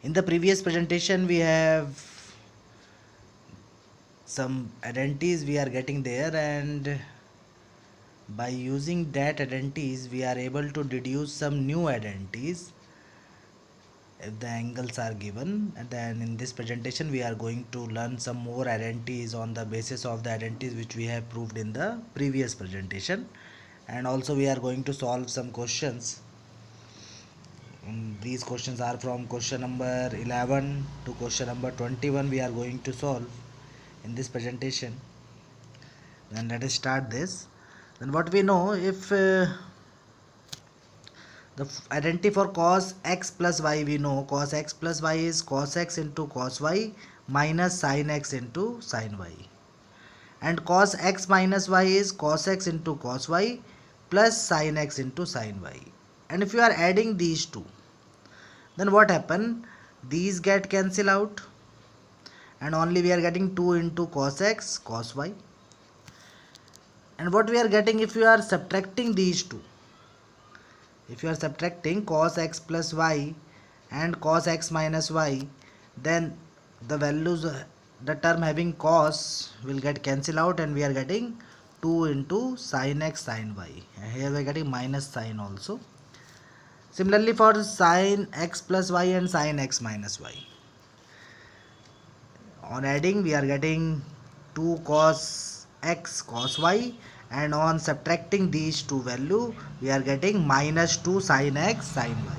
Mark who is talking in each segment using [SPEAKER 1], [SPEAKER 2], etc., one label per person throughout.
[SPEAKER 1] In the previous presentation we have some identities we are getting there, and by using that identities we are able to deduce some new identities if the angles are given. And then in this presentation we are going to learn some more identities on the basis of the identities which we have proved in the previous presentation, and also we are going to solve some questions. These questions are from question number 11 to question number 21 we are going to solve in this presentation. Then let us start this. Then what we know, if the identity for cos x plus y, we know cos x plus y is cos x into cos y minus sin x into sin y, and cos x minus y is cos x into cos y plus sin x into sin y. And if you are adding these two, then what happen, these get cancel out and only we are getting 2 into cos x cos y. And what we are getting, if you are subtracting these two, if you are subtracting cos x plus y and cos x minus y, then the values, the term having cos will get cancel out and we are getting 2 into sin x sin y, and here we are getting minus sin also. Similarly for sin x plus y and sin x minus y, on adding we are getting 2 cos x cos y, and on subtracting these two value we are getting minus 2 sin x sin y.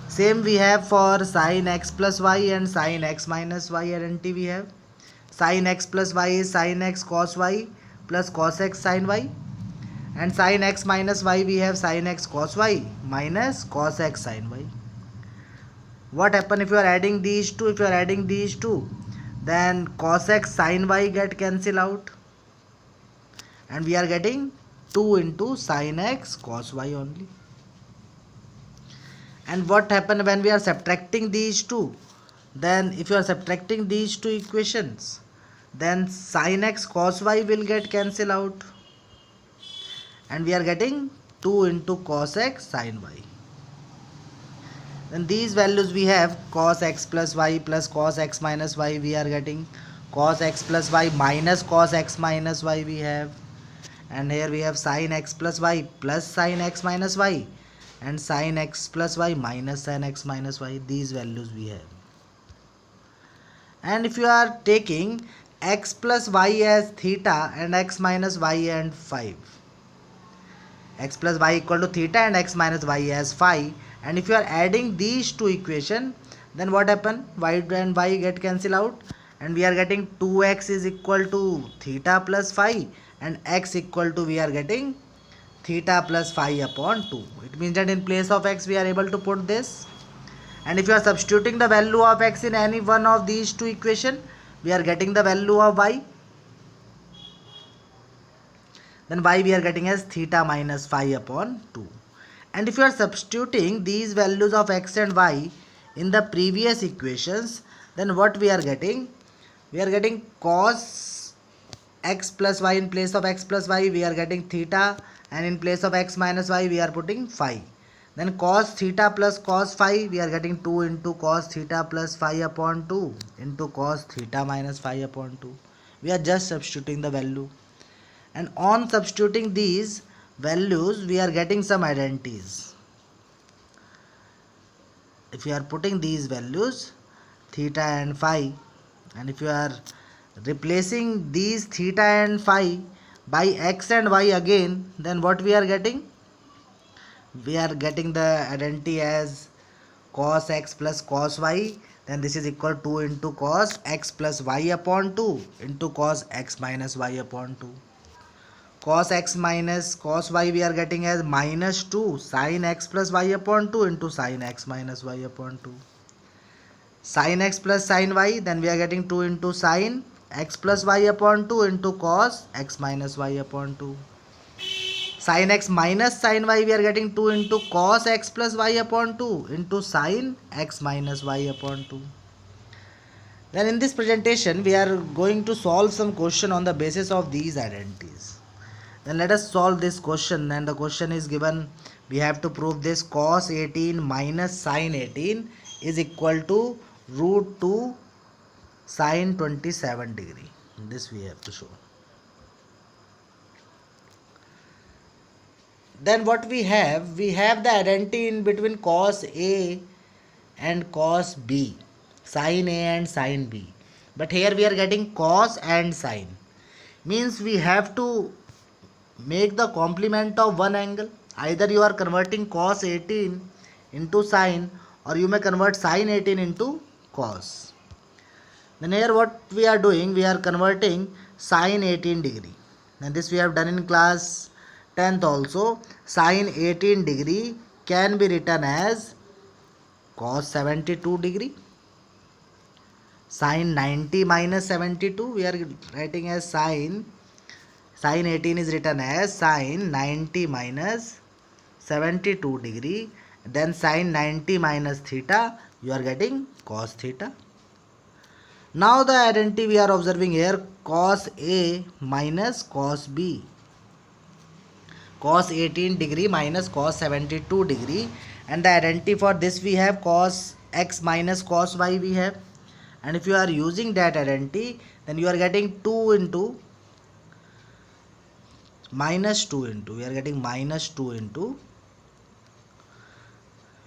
[SPEAKER 1] Same we have for sin x plus y and sin x minus y identity. We have sin x plus y is sin x cos y plus cos x sin y, and sin x minus y we have sin x cos y minus cos x sin y. What happen if you are adding these two? If you are adding these two, then cos x sin y get cancel out and we are getting 2 into sin x cos y only. And what happen when we are subtracting these two? Then if you are subtracting these two equations, then sin x cos y will get cancel out and we are getting 2 into cos x sin y. Then these values we have cos x plus y plus cos x minus y, we are getting cos x plus y minus cos x minus y we have, and here we have sin x plus y plus sin x minus y and sin x plus y minus sin x minus y, these values we have. And if you are taking x plus y as theta and x minus y and phi, x plus y equal to theta and x minus y as phi, and if you are adding these two equation, then what happen, y and y get cancel out and we are getting 2x is equal to theta plus phi, and x equal to, we are getting theta plus phi upon 2. It means that in place of x we are able to put this, and if you are substituting the value of x in any one of these two equation, we are getting the value of y, then y we are getting as theta minus phi upon 2. And if you are substituting these values of x and y in the previous equations, then what we are getting, we are getting cos x plus y, in place of x plus y we are getting theta, and in place of x minus y we are putting phi. Then cos theta plus cos phi, we are getting 2 into cos theta plus phi upon 2 into cos theta minus phi upon 2. We are just substituting the value, and on substituting these values we are getting some identities. If you are putting these values theta and phi, and if you are replacing these theta and phi by x and y again, then what we are getting, we are getting the identity as cos x plus cos y, then this is equal to 2 into cos x plus y upon 2 into cos x minus y upon 2. Cos x minus cos y we are getting as minus 2 sin x plus y upon 2 into sin x minus y upon 2. Sin x plus sin y, then we are getting 2 into sin x plus y upon 2 into cos x minus y upon 2. Sin x minus sin y, we are getting 2 into cos x plus y upon 2 into sin x minus y upon 2. Then in this presentation we are going to solve some question on the basis of these identities. Then let us solve this question, and the question is given, we have to prove this cos 18 minus sin 18 is equal to root 2 sine 27 degree. This we have to show. Then what we have the identity in between cos A and cos B, sin A and sin B. But here we are getting cos and sin. Means we have to make the complement of one angle. Either you are converting cos 18 into sin, or you may convert sin 18 into cos. Then here what we are doing, we are converting sin 18 degree. And this we have done in class 10th also. Sin 18 degree can be written as cos 72 degree. Sin 90 minus 72 we are writing as sin 18 is written as sin 90 minus 72 degree. Then sin 90 minus theta, you are getting cos theta. Now the identity we are observing here, cos A minus cos B. Cos 18 degree minus cos 72 degree. And the identity for this we have cos x minus cos y we have. And if you are using that identity, then you are getting 2 into minus 2 into, we are getting minus 2 into,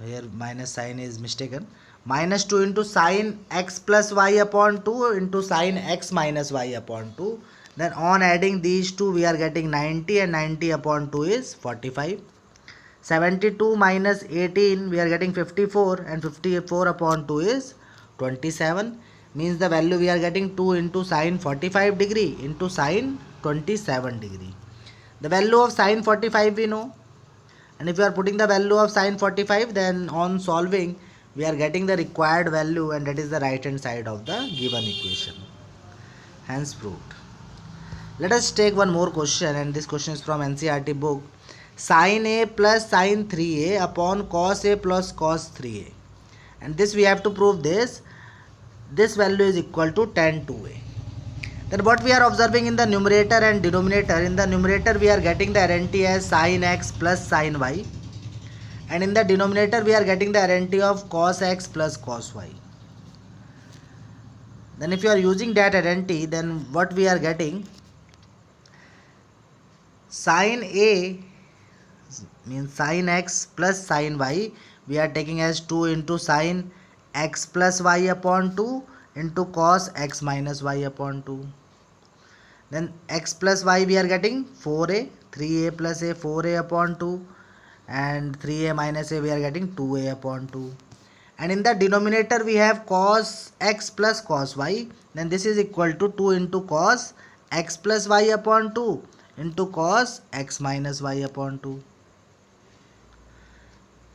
[SPEAKER 1] here minus sign is mistaken, minus 2 into sin x plus y upon 2 into sin x minus y upon 2. Then on adding these two we are getting 90, and 90 upon 2 is 45. 72 minus 18 we are getting 54, and 54 upon 2 is 27. Means the value we are getting 2 into sin 45 degree into sin 27 degree. The value of sin 45 we know, and if you are putting the value of sin 45, then on solving we are getting the required value, and that is the right hand side of the given equation. Hence proved. Let us take one more question, and this question is from NCERT book. Sin A plus sin 3A upon cos A plus cos 3A, and this we have to prove this value is equal to tan 2A. Then what we are observing in the numerator and denominator, in the numerator we are getting the identity as sin x plus sin y, and in the denominator we are getting the identity of cos x plus cos y. Then if you are using that identity, then what we are getting, sin A means sin x plus sin y, we are taking as 2 into sin x plus y upon 2 into cos x minus y upon 2. Then x plus y we are getting 4a, 3a plus a 4a upon 2, and 3a minus a we are getting 2a upon 2. And in the denominator we have cos x plus cos y, then this is equal to 2 into cos x plus y upon 2 into cos x minus y upon 2.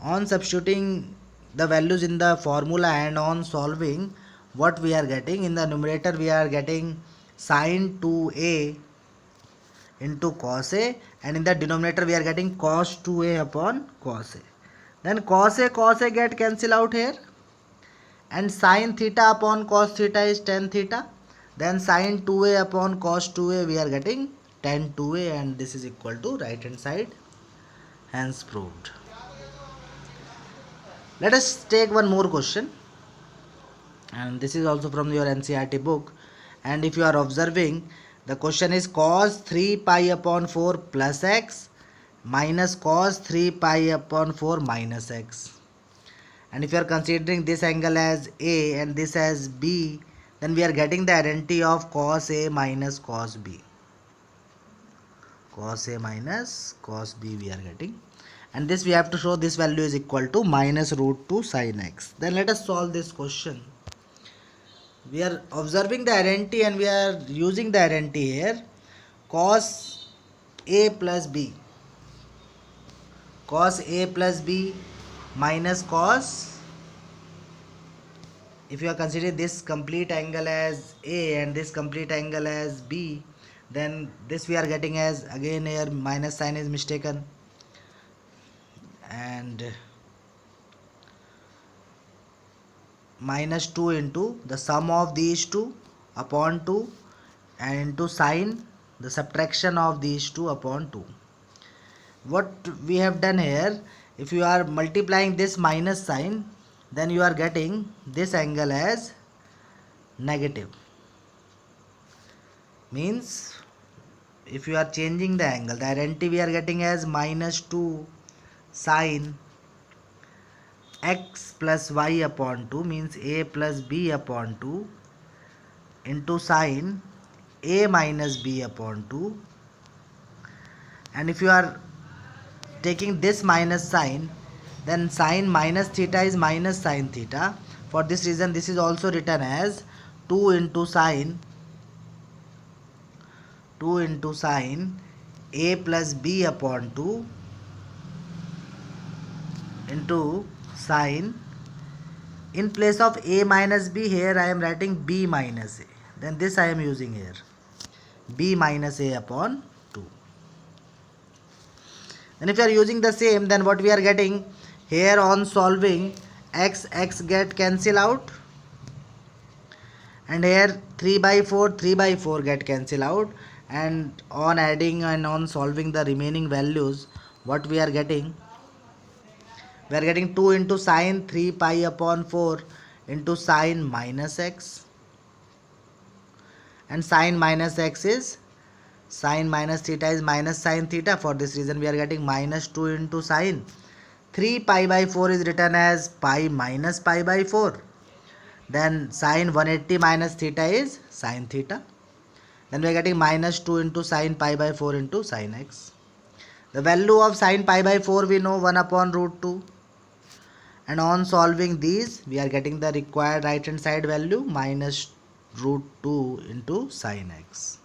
[SPEAKER 1] On substituting the values in the formula and on solving, what we are getting, in the numerator we are getting sin 2a into cos a, and in the denominator we are getting cos 2a upon cos a. Then cos a get cancel out here, and sin theta upon cos theta is tan theta. Then sin 2a upon cos 2a we are getting tan 2a, and this is equal to right hand side. Hence proved. Let us take one more question, and this is also from your NCERT book. And if you are observing, the question is cos 3 pi upon 4 plus x minus cos 3 pi upon 4 minus x. And if you are considering this angle as A and this as B, then we are getting the identity of cos A minus cos B. Cos A minus cos B we are getting. And this we have to show this value is equal to minus root 2 sin x. Then let us solve this question. We are observing the identity and we are using the identity here, cos A plus B. Cos A plus B minus cos, if you are considering this complete angle as A and this complete angle as B, then this we are getting as, again here minus sign is mistaken, and minus 2 into the sum of these two upon 2 and into sine the subtraction of these two upon 2. What we have done here, if you are multiplying this minus sign then you are getting this angle as negative. Means if you are changing the angle, the identity we are getting as minus 2 sine x plus y upon 2, means a plus b upon 2 into sine a minus b upon 2. And if you are taking this minus sign, then sine minus theta is minus sine theta. For this reason, this is also written as 2 into sine a plus b upon 2 into sine, in place of a minus b, here I am writing b minus a, then this I am using here, b minus a upon 2. And if you are using the same, then what we are getting here, on solving, x get cancel out, and here 3 by 4 get cancel out, and on adding and on solving the remaining values, what we are getting, 2 into sine 3 pi upon 4 into sine minus x, and sine minus x is sine minus theta is minus sine theta. For this reason, we are getting minus 2 into sine 3 pi by 4 is written as pi minus pi by 4. Then sine 180 minus theta is sine theta. Then we are getting minus 2 into sine pi by 4 into sine x. The value of sine pi by 4 we know, 1 upon root 2. And on solving these, we are getting the required right hand side value, minus root 2 into sine x.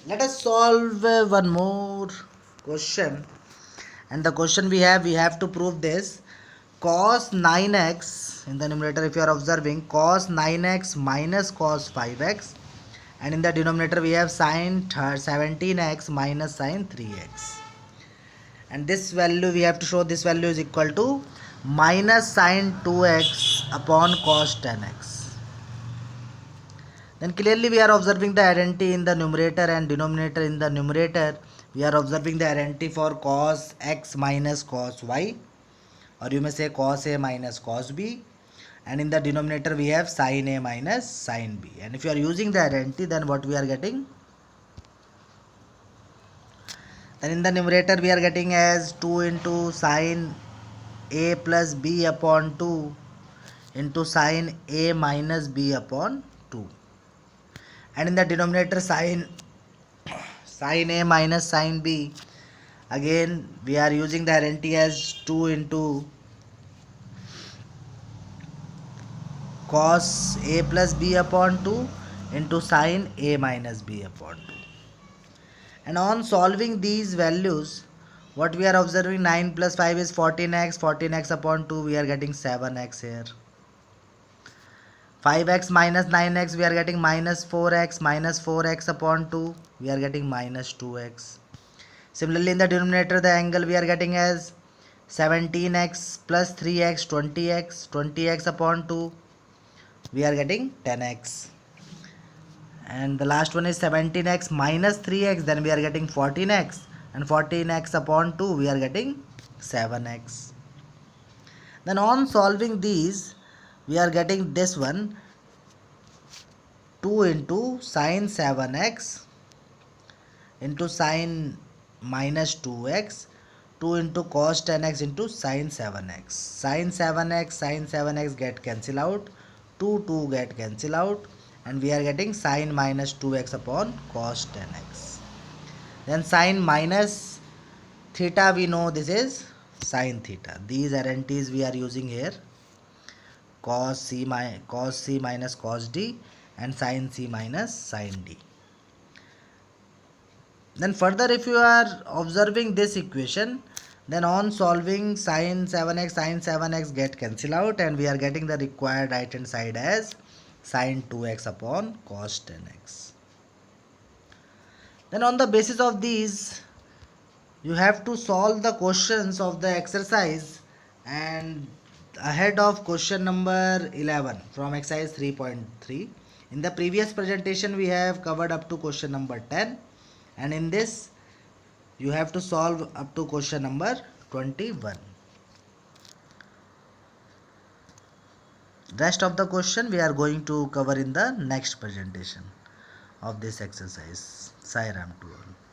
[SPEAKER 1] Let us solve one more question. And the question we have to prove this. Cos 9x in the numerator, if you are observing, cos 9x minus cos 5x, and in the denominator we have sin 17x minus sin 3x, and this value we have to show, this value is equal to minus sin 2x upon cos 10x. Then clearly we are observing the identity in the numerator and denominator. In the numerator we are observing the identity for cos x minus cos y, or you may say cos a minus cos b, and in the denominator we have sin a minus sin b. And if you are using the identity, then what we are getting, then in the numerator we are getting as 2 into sin a plus b upon 2 into sin a minus b upon 2, and in the denominator sin a minus sin b, again we are using the identity as 2 into cos a plus b upon 2 into sin a minus b upon 2. And on solving these values, what we are observing, 9 plus 5 is 14x, 14x upon 2, we are getting 7x here. 5x minus 9x, we are getting minus 4x, minus 4x upon 2, we are getting minus 2x. Similarly, in the denominator, the angle we are getting as 17x plus 3x, 20x, 20x upon 2, we are getting 10x. And the last one is 17x minus 3x, then we are getting 14x, and 14x upon 2, we are getting 7x. Then on solving these, we are getting this one, 2 into sine 7x into sine minus 2x, 2 into cos 10x into sine 7x. Sine 7x get cancel out, 2 get cancel out, and we are getting sine minus 2x upon cos 10x. Then sine minus theta, we know this is sine theta. These identities we are using here, cos c minus cos d and sin c minus sin d. Then further, if you are observing this equation, then on solving sin 7x get cancel out, and we are getting the required right hand side as sin 2x upon cos 10x. Then on the basis of these, you have to solve the questions of the exercise, and ahead of question number 11 from exercise 3.3. In the previous presentation we have covered up to question number 10, and in this you have to solve up to question number 21. Rest of the question we are going to cover in the next presentation of this exercise. Sai Ram to all.